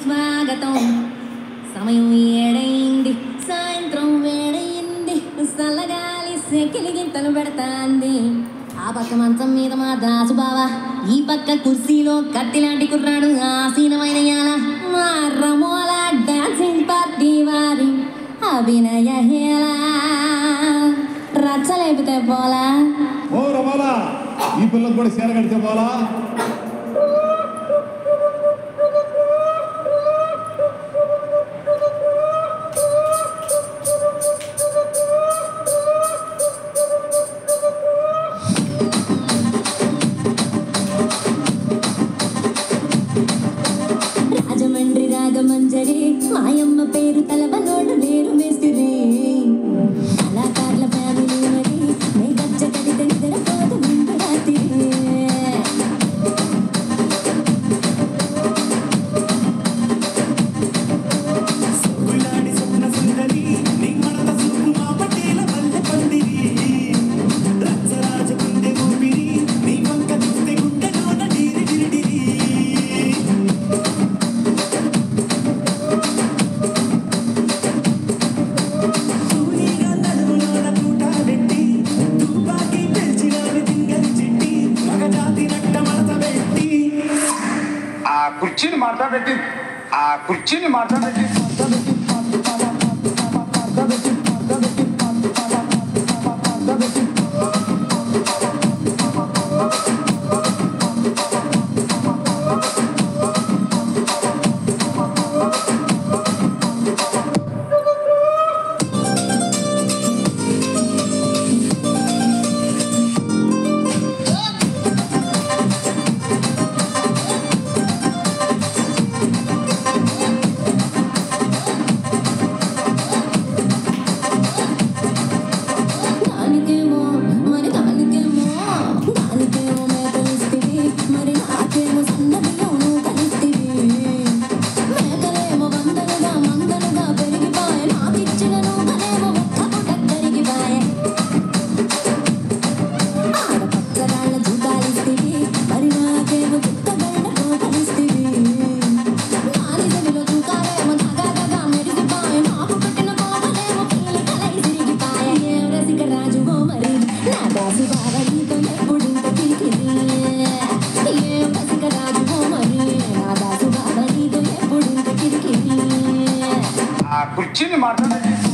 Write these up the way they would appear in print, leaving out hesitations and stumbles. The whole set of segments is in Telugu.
స్వాగతం సమయం ఏడైంది సాయంత్రం వేడైంది చల్లగాలి సెకిలి గింతలు పెడతాంది ఆ పక్క మంచం మీద మా దాసు బావ ఈ పక్క కుర్చీలో కత్తిలాంటి కుర్రాడు ఆసీనమైన యాల మా రమోల డాన్సింగ్ పార్టీ వారి అభినయ హేళ రచ్చలేపితే పోలా ఓ రమోలా ఈ పిల్లలు కూడా చీర కడితే పోలా రాజమండ్రి రాగమంజరి మాయమ్మ పేరు తలబనోడు లేరు మేస్తిరి కళాకారుల ఫ్యామిలీ మరి నే గచ్చ కడితే నిద్రపోదు ముందు రాత్రి కుర్చీని మాట్లాడబెట్టి ఆ కుర్చీని మాట్లాడబెట్టి కుర్చీని మాట్లాడబెట్టి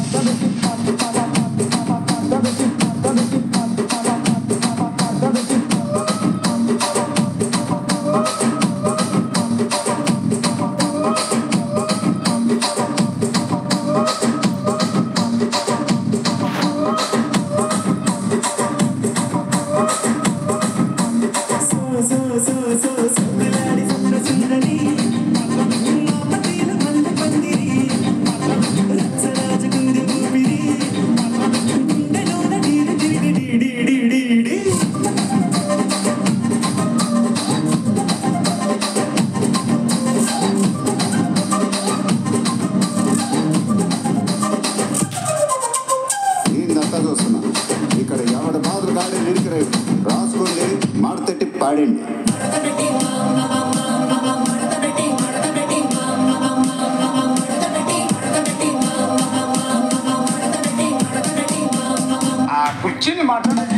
ఇక్కడ ఎవరి బాధలు గాడి నిరికి రాసుకోండి మాడతెట్టి పాడండి. ఆ కుర్చీని మాట్లాడండి.